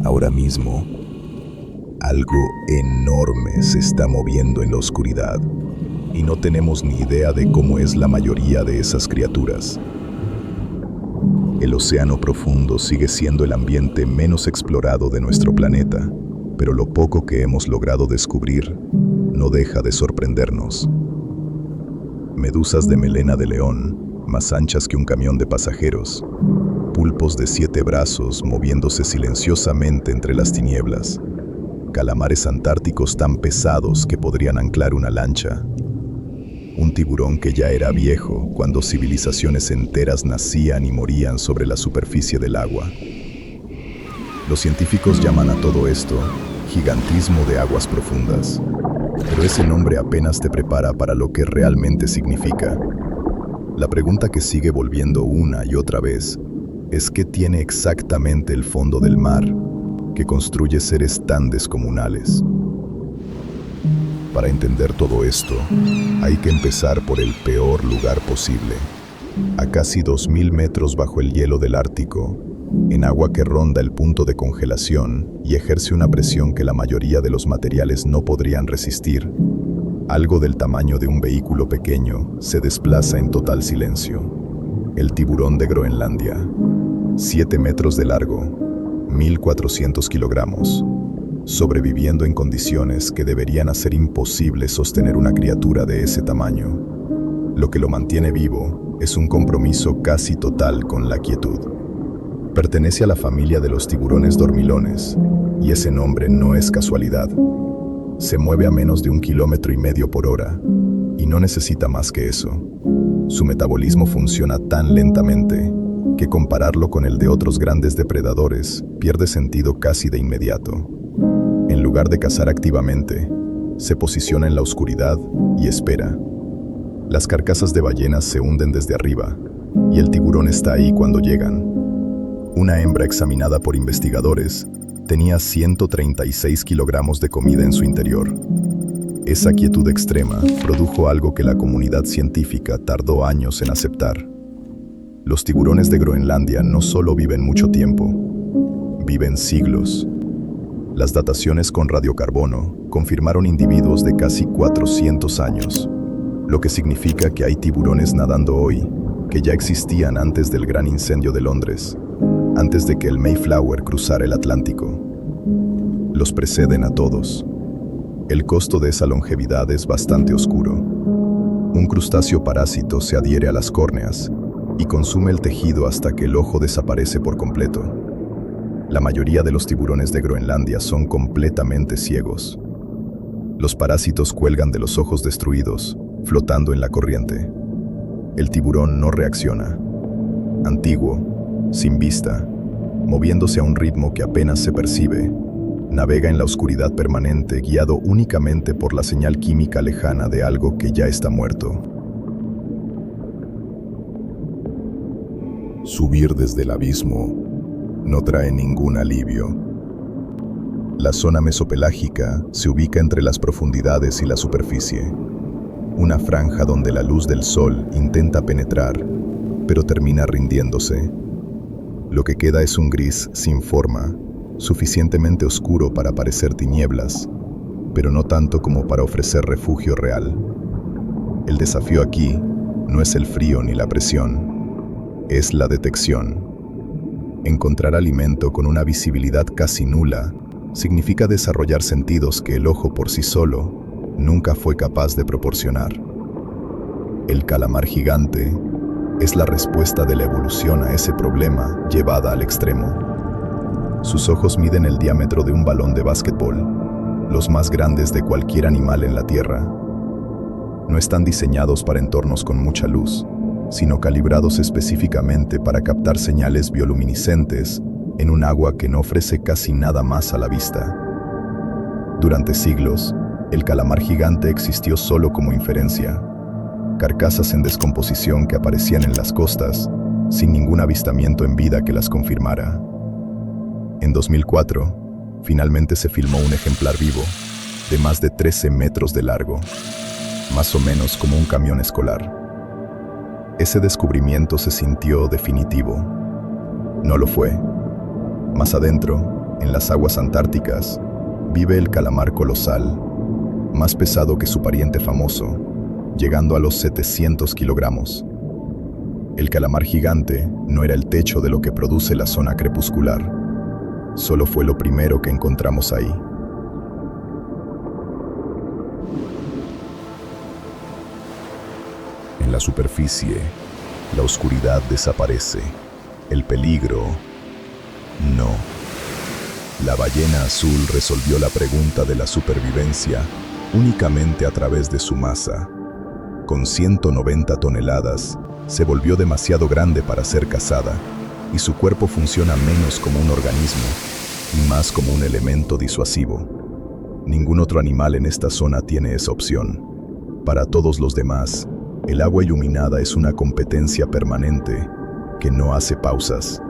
Ahora mismo, algo enorme se está moviendo en la oscuridad y no tenemos ni idea de cómo es la mayoría de esas criaturas. El océano profundo sigue siendo el ambiente menos explorado de nuestro planeta, pero lo poco que hemos logrado descubrir no deja de sorprendernos. Medusas de melena de león, más anchas que un camión de pasajeros, pulpos de 7 brazos moviéndose silenciosamente entre las tinieblas, calamares antárticos tan pesados que podrían anclar una lancha, un tiburón que ya era viejo cuando civilizaciones enteras nacían y morían sobre la superficie del agua. Los científicos llaman a todo esto gigantismo de aguas profundas, pero ese nombre apenas te prepara para lo que realmente significa. La pregunta que sigue volviendo una y otra vez es ¿qué tiene exactamente el fondo del mar que construye seres tan descomunales? Para entender todo esto, hay que empezar por el peor lugar posible. A casi 2000 metros bajo el hielo del Ártico, en agua que ronda el punto de congelación y ejerce una presión que la mayoría de los materiales no podrían resistir, algo del tamaño de un vehículo pequeño se desplaza en total silencio. El tiburón de Groenlandia, 7 metros de largo, 1400 kilogramos, sobreviviendo en condiciones que deberían hacer imposible sostener una criatura de ese tamaño. Lo que lo mantiene vivo es un compromiso casi total con la quietud. Pertenece a la familia de los tiburones dormilones, y ese nombre no es casualidad. Se mueve a menos de 1,5 kilómetros por hora, y no necesita más que eso. Su metabolismo funciona tan lentamente que compararlo con el de otros grandes depredadores pierde sentido casi de inmediato. En lugar de cazar activamente, se posiciona en la oscuridad y espera. Las carcasas de ballenas se hunden desde arriba, y el tiburón está ahí cuando llegan. Una hembra examinada por investigadores tenía 136 kilogramos de comida en su interior. Esa quietud extrema produjo algo que la comunidad científica tardó años en aceptar. Los tiburones de Groenlandia no solo viven mucho tiempo, viven siglos. Las dataciones con radiocarbono confirmaron individuos de casi 400 años, lo que significa que hay tiburones nadando hoy que ya existían antes del gran incendio de Londres, antes de que el Mayflower cruzara el Atlántico. Los preceden a todos. El costo de esa longevidad es bastante oscuro. Un crustáceo parásito se adhiere a las córneas y consume el tejido hasta que el ojo desaparece por completo. La mayoría de los tiburones de Groenlandia son completamente ciegos. Los parásitos cuelgan de los ojos destruidos, flotando en la corriente. El tiburón no reacciona. Antiguo, sin vista, moviéndose a un ritmo que apenas se percibe, navega en la oscuridad permanente guiado únicamente por la señal química lejana de algo que ya está muerto. Subir desde el abismo no trae ningún alivio. La zona mesopelágica se ubica entre las profundidades y la superficie, una franja donde la luz del sol intenta penetrar, pero termina rindiéndose. Lo que queda es un gris sin forma, suficientemente oscuro para parecer tinieblas, pero no tanto como para ofrecer refugio real. El desafío aquí no es el frío ni la presión, es la detección. Encontrar alimento con una visibilidad casi nula significa desarrollar sentidos que el ojo por sí solo nunca fue capaz de proporcionar. El calamar gigante es la respuesta de la evolución a ese problema llevada al extremo. Sus ojos miden el diámetro de un balón de básquetbol, los más grandes de cualquier animal en la Tierra. No están diseñados para entornos con mucha luz, sino calibrados específicamente para captar señales bioluminiscentes en un agua que no ofrece casi nada más a la vista. Durante siglos, el calamar gigante existió solo como inferencia. Carcasas en descomposición que aparecían en las costas, sin ningún avistamiento en vida que las confirmara. En 2004, finalmente se filmó un ejemplar vivo, de más de 13 metros de largo, más o menos como un camión escolar. Ese descubrimiento se sintió definitivo. No lo fue. Más adentro, En las aguas antárticas vive el calamar colosal, más pesado que su pariente famoso, llegando a los 700 kilogramos. El calamar gigante no era el techo de lo que produce la zona crepuscular, solo fue lo primero que encontramos ahí. En la superficie, la oscuridad desaparece. El peligro, no. La ballena azul resolvió la pregunta de la supervivencia únicamente a través de su masa. Con 190 toneladas, se volvió demasiado grande para ser cazada, y su cuerpo funciona menos como un organismo y más como un elemento disuasivo. Ningún otro animal en esta zona tiene esa opción. Para todos los demás, el agua iluminada es una competencia permanente que no hace pausas.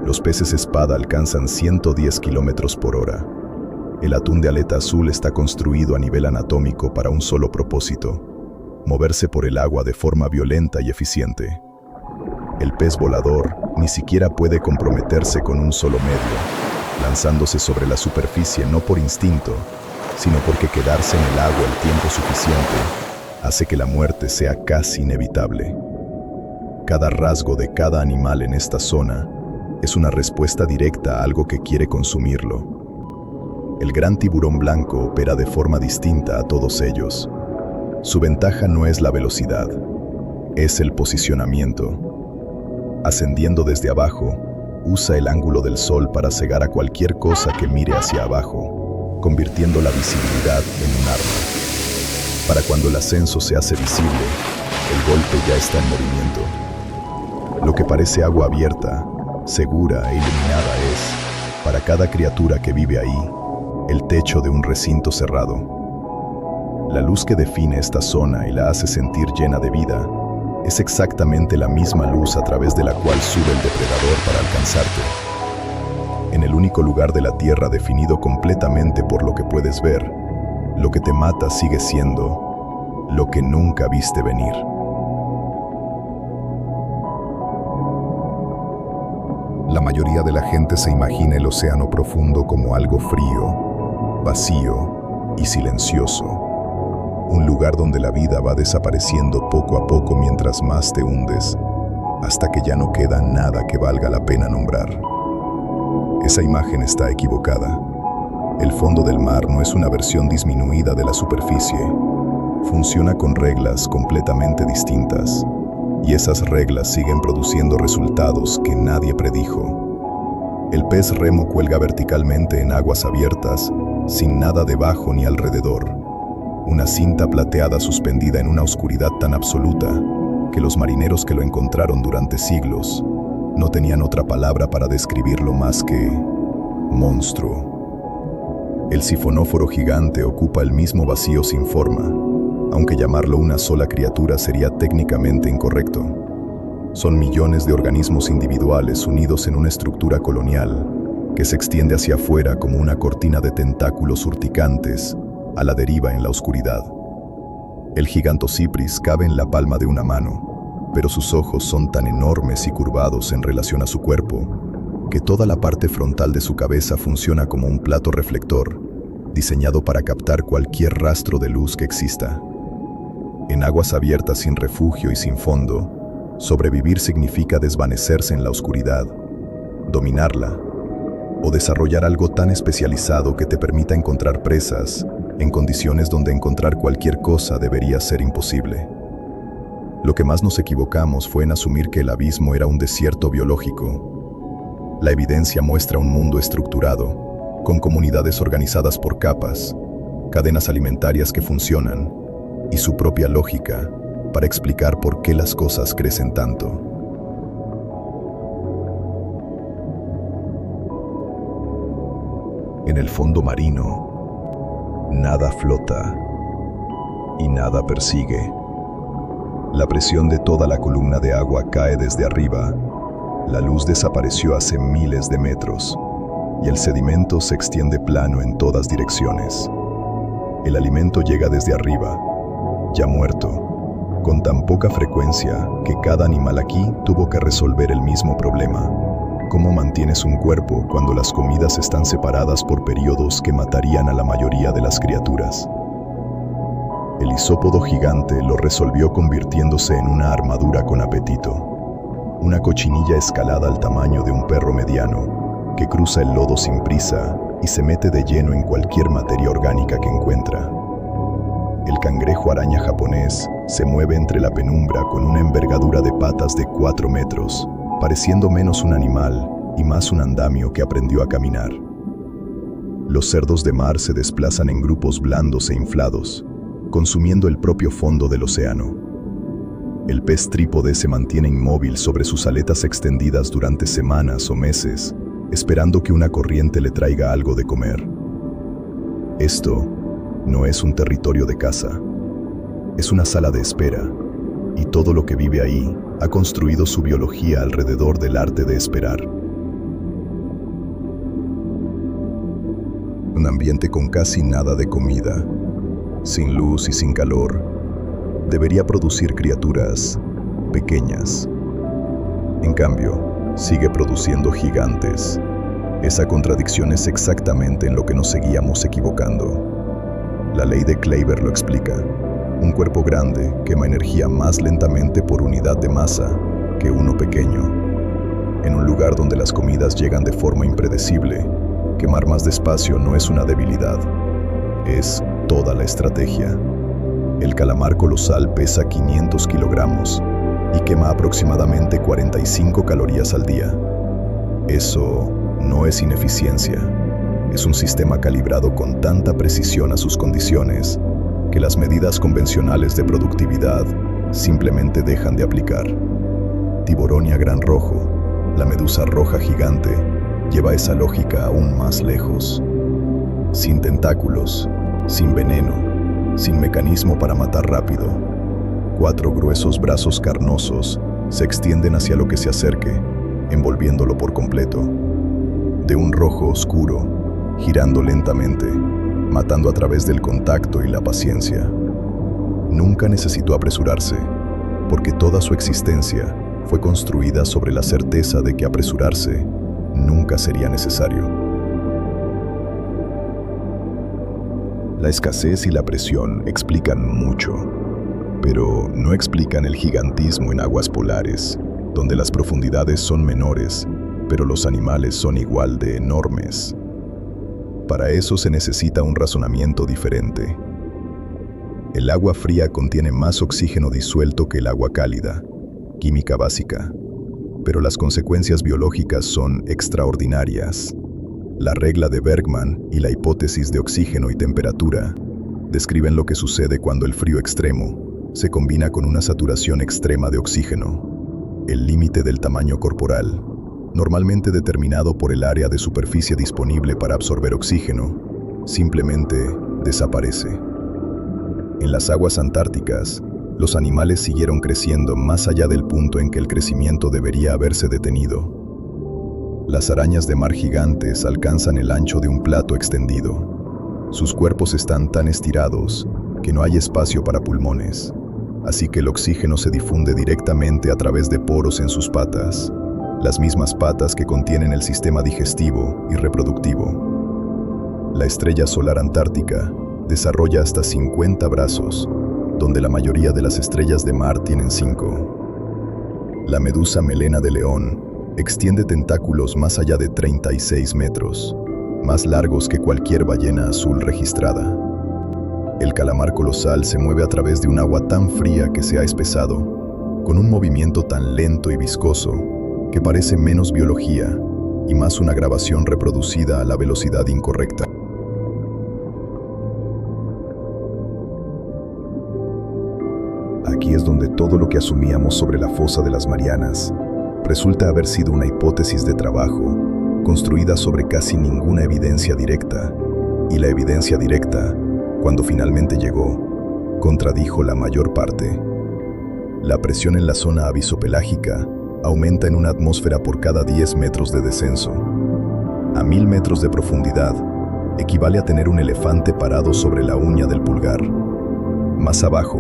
Los peces espada alcanzan 110 kilómetros por hora. El atún de aleta azul está construido a nivel anatómico para un solo propósito: moverse por el agua de forma violenta y eficiente. El pez volador ni siquiera puede comprometerse con un solo medio, lanzándose sobre la superficie no por instinto, sino porque quedarse en el agua el tiempo suficiente hace que la muerte sea casi inevitable. Cada rasgo de cada animal en esta zona es una respuesta directa a algo que quiere consumirlo. El gran tiburón blanco opera de forma distinta a todos ellos. Su ventaja no es la velocidad, es el posicionamiento. Ascendiendo desde abajo, usa el ángulo del sol para cegar a cualquier cosa que mire hacia abajo, convirtiendo la visibilidad en un arma. Para cuando el ascenso se hace visible, el golpe ya está en movimiento. Lo que parece agua abierta, segura e iluminada es, para cada criatura que vive ahí, el techo de un recinto cerrado. La luz que define esta zona y la hace sentir llena de vida es exactamente la misma luz a través de la cual sube el depredador para alcanzarte. En el único lugar de la Tierra definido completamente por lo que puedes ver, lo que te mata sigue siendo lo que nunca viste venir. La mayoría de la gente se imagina el océano profundo como algo frío, vacío y silencioso. Un lugar donde la vida va desapareciendo poco a poco mientras más te hundes, hasta que ya no queda nada que valga la pena nombrar. Esa imagen está equivocada. El fondo del mar no es una versión disminuida de la superficie. Funciona con reglas completamente distintas. Y esas reglas siguen produciendo resultados que nadie predijo. El pez remo cuelga verticalmente en aguas abiertas, sin nada debajo ni alrededor. Una cinta plateada suspendida en una oscuridad tan absoluta que los marineros que lo encontraron durante siglos no tenían otra palabra para describirlo más que monstruo. El sifonóforo gigante ocupa el mismo vacío sin forma, aunque llamarlo una sola criatura sería técnicamente incorrecto. Son millones de organismos individuales unidos en una estructura colonial que se extiende hacia afuera como una cortina de tentáculos urticantes a la deriva en la oscuridad. El Gigantocipris cabe en la palma de una mano, pero sus ojos son tan enormes y curvados en relación a su cuerpo que toda la parte frontal de su cabeza funciona como un plato reflector, diseñado para captar cualquier rastro de luz que exista. En aguas abiertas sin refugio y sin fondo, sobrevivir significa desvanecerse en la oscuridad, dominarla, o desarrollar algo tan especializado que te permita encontrar presas en condiciones donde encontrar cualquier cosa debería ser imposible. Lo que más nos equivocamos fue en asumir que el abismo era un desierto biológico. La evidencia muestra un mundo estructurado, con comunidades organizadas por capas, cadenas alimentarias que funcionan, y su propia lógica para explicar por qué las cosas crecen tanto. En el fondo marino, nada flota y nada persigue. La presión de toda la columna de agua cae desde arriba, la luz desapareció hace miles de metros y el sedimento se extiende plano en todas direcciones. El alimento llega desde arriba, ya muerto, con tan poca frecuencia que cada animal aquí tuvo que resolver el mismo problema: ¿Cómo mantienes un cuerpo cuando las comidas están separadas por periodos que matarían a la mayoría de las criaturas? El isópodo gigante lo resolvió convirtiéndose en una armadura con apetito. Una cochinilla escalada al tamaño de un perro mediano, que cruza el lodo sin prisa y se mete de lleno en cualquier materia orgánica que encuentra. El cangrejo araña japonés se mueve entre la penumbra con una envergadura de patas de 4 metros, pareciendo menos un animal y más un andamio que aprendió a caminar. Los cerdos de mar se desplazan en grupos blandos e inflados, consumiendo el propio fondo del océano. El pez trípode se mantiene inmóvil sobre sus aletas extendidas durante semanas o meses, esperando que una corriente le traiga algo de comer. Esto no es un territorio de caza, es una sala de espera, y todo lo que vive ahí ha construido su biología alrededor del arte de esperar. Un ambiente con casi nada de comida, sin luz y sin calor, debería producir criaturas pequeñas. En cambio, sigue produciendo gigantes. Esa contradicción es exactamente en lo que nos seguíamos equivocando. La ley de Kleiber lo explica. Un cuerpo grande quema energía más lentamente por unidad de masa que uno pequeño. En un lugar donde las comidas llegan de forma impredecible, quemar más despacio no es una debilidad, es toda la estrategia. El calamar colosal pesa 500 kilogramos y quema aproximadamente 45 calorías al día. Eso no es ineficiencia, es un sistema calibrado con tanta precisión a sus condiciones que las medidas convencionales de productividad simplemente dejan de aplicar. Tiburonia gran rojo, la medusa roja gigante, lleva esa lógica aún más lejos. Sin tentáculos, sin veneno, sin mecanismo para matar rápido, 4 gruesos brazos carnosos se extienden hacia lo que se acerque, envolviéndolo por completo. De un rojo oscuro, girando lentamente, matando a través del contacto y la paciencia. Nunca necesitó apresurarse, porque toda su existencia fue construida sobre la certeza de que apresurarse nunca sería necesario. La escasez y la presión explican mucho, pero no explican el gigantismo en aguas polares, donde las profundidades son menores, pero los animales son igual de enormes. Para eso se necesita un razonamiento diferente. El agua fría contiene más oxígeno disuelto que el agua cálida, química básica, pero las consecuencias biológicas son extraordinarias. La regla de Bergman y la hipótesis de oxígeno y temperatura describen lo que sucede cuando el frío extremo se combina con una saturación extrema de oxígeno. El límite del tamaño corporal, normalmente determinado por el área de superficie disponible para absorber oxígeno, simplemente desaparece. En las aguas antárticas, los animales siguieron creciendo más allá del punto en que el crecimiento debería haberse detenido. Las arañas de mar gigantes alcanzan el ancho de un plato extendido. Sus cuerpos están tan estirados que no hay espacio para pulmones, así que el oxígeno se difunde directamente a través de poros en sus patas, las mismas patas que contienen el sistema digestivo y reproductivo. La estrella solar antártica desarrolla hasta 50 brazos, donde la mayoría de las estrellas de mar tienen 5. La medusa melena de león extiende tentáculos más allá de 36 metros, más largos que cualquier ballena azul registrada. El calamar colosal se mueve a través de un agua tan fría que se ha espesado, con un movimiento tan lento y viscoso, que parece menos biología y más una grabación reproducida a la velocidad incorrecta. Aquí es donde todo lo que asumíamos sobre la fosa de las Marianas resulta haber sido una hipótesis de trabajo construida sobre casi ninguna evidencia directa, y la evidencia directa, cuando finalmente llegó, contradijo la mayor parte. La presión en la zona avisopelágica aumenta en una atmósfera por cada 10 metros de descenso. A 1000 metros de profundidad, equivale a tener un elefante parado sobre la uña del pulgar. Más abajo,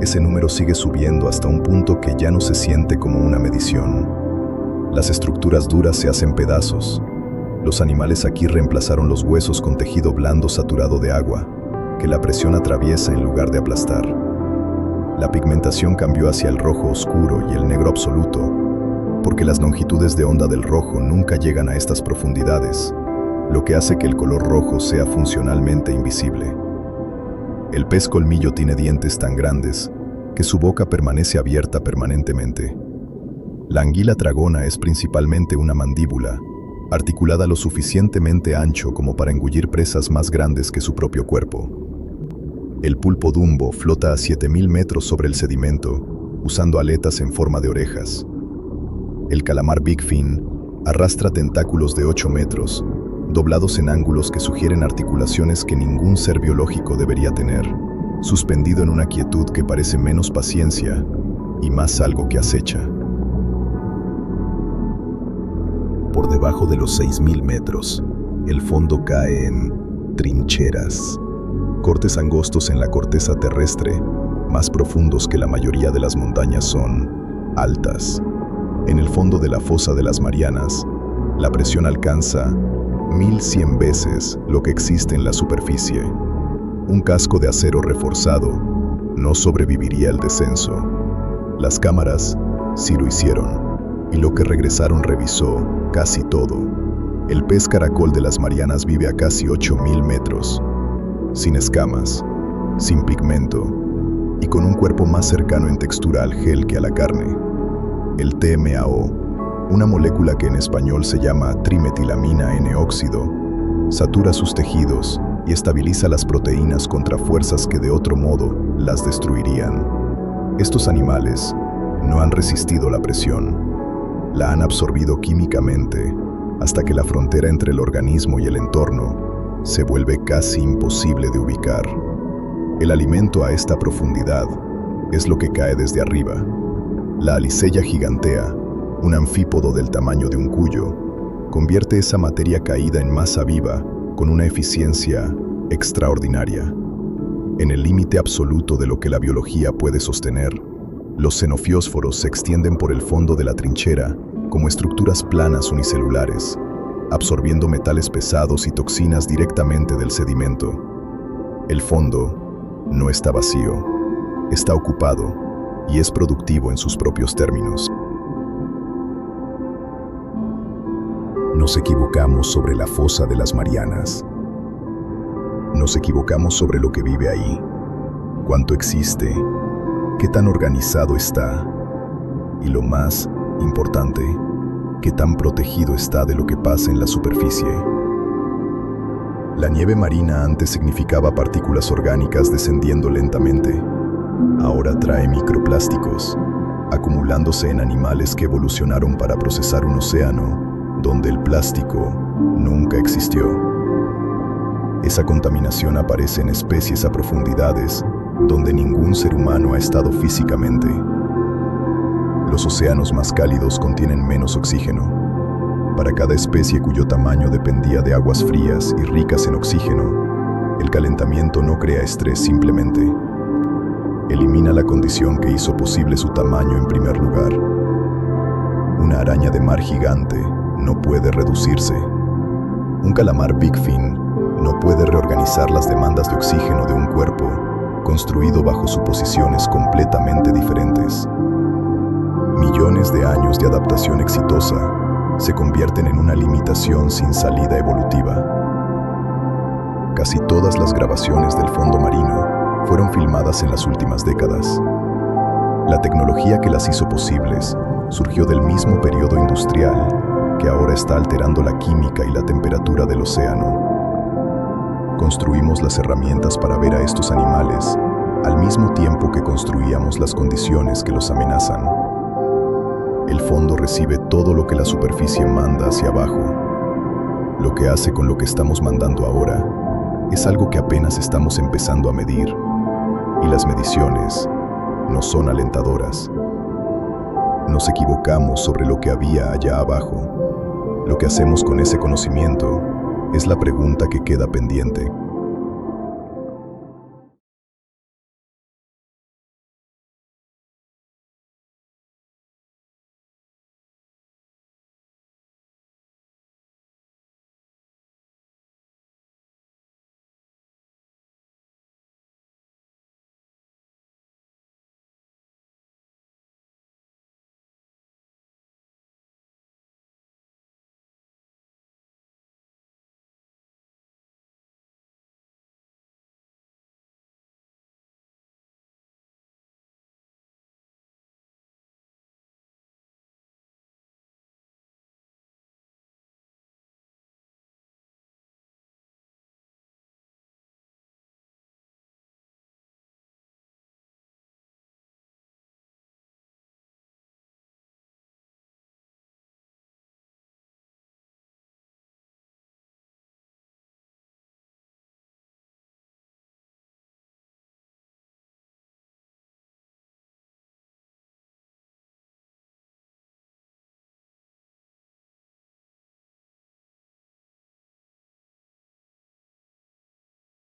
ese número sigue subiendo hasta un punto que ya no se siente como una medición. Las estructuras duras se hacen pedazos. Los animales aquí reemplazaron los huesos con tejido blando saturado de agua, que la presión atraviesa en lugar de aplastar. La pigmentación cambió hacia el rojo oscuro y el negro absoluto, porque las longitudes de onda del rojo nunca llegan a estas profundidades, lo que hace que el color rojo sea funcionalmente invisible. El pez colmillo tiene dientes tan grandes que su boca permanece abierta permanentemente. La anguila tragona es principalmente una mandíbula, articulada lo suficientemente ancho como para engullir presas más grandes que su propio cuerpo. El pulpo dumbo flota a 7.000 metros sobre el sedimento, usando aletas en forma de orejas. El calamar Big Fin arrastra tentáculos de 8 metros, doblados en ángulos que sugieren articulaciones que ningún ser biológico debería tener, suspendido en una quietud que parece menos paciencia y más algo que acecha. Por debajo de los 6.000 metros, el fondo cae en trincheras, cortes angostos en la corteza terrestre, más profundos que la mayoría de las montañas son altas. En el fondo de la fosa de las Marianas, la presión alcanza 1.100 veces lo que existe en la superficie. Un casco de acero reforzado no sobreviviría al descenso. Las cámaras sí lo hicieron, y lo que regresaron revisó casi todo. El pez caracol de las Marianas vive a casi 8.000 metros, sin escamas, sin pigmento, y con un cuerpo más cercano en textura al gel que a la carne. El TMAO, una molécula que en español se llama trimetilamina N-óxido, satura sus tejidos y estabiliza las proteínas contra fuerzas que de otro modo las destruirían. Estos animales no han resistido la presión, la han absorbido químicamente hasta que la frontera entre el organismo y el entorno se vuelve casi imposible de ubicar. El alimento a esta profundidad es lo que cae desde arriba. La Aliceya gigantea, un anfípodo del tamaño de un cuyo, convierte esa materia caída en masa viva con una eficiencia extraordinaria. En el límite absoluto de lo que la biología puede sostener, los xenofiósforos se extienden por el fondo de la trinchera como estructuras planas unicelulares, absorbiendo metales pesados y toxinas directamente del sedimento. El fondo no está vacío, está ocupado y es productivo en sus propios términos. Nos equivocamos sobre la fosa de las Marianas. Nos equivocamos sobre lo que vive ahí, cuánto existe, qué tan organizado está y, lo más importante, qué tan protegido está de lo que pasa en la superficie. La nieve marina antes significaba partículas orgánicas descendiendo lentamente. Ahora trae microplásticos, acumulándose en animales que evolucionaron para procesar un océano donde el plástico nunca existió. Esa contaminación aparece en especies a profundidades donde ningún ser humano ha estado físicamente. Los océanos más cálidos contienen menos oxígeno. Para cada especie cuyo tamaño dependía de aguas frías y ricas en oxígeno, el calentamiento no crea estrés, simplemente elimina la condición que hizo posible su tamaño en primer lugar. Una araña de mar gigante no puede reducirse. Un calamar Big Fin no puede reorganizar las demandas de oxígeno de un cuerpo construido bajo suposiciones completamente diferentes. Millones de años de adaptación exitosa se convierten en una limitación sin salida evolutiva. Casi todas las grabaciones del fondo marino fueron filmadas en las últimas décadas. La tecnología que las hizo posibles surgió del mismo periodo industrial que ahora está alterando la química y la temperatura del océano. Construimos las herramientas para ver a estos animales al mismo tiempo que construíamos las condiciones que los amenazan. El fondo recibe todo lo que la superficie manda hacia abajo. Lo que hace con lo que estamos mandando ahora es algo que apenas estamos empezando a medir, y las mediciones no son alentadoras. Nos equivocamos sobre lo que había allá abajo. Lo que hacemos con ese conocimiento es la pregunta que queda pendiente.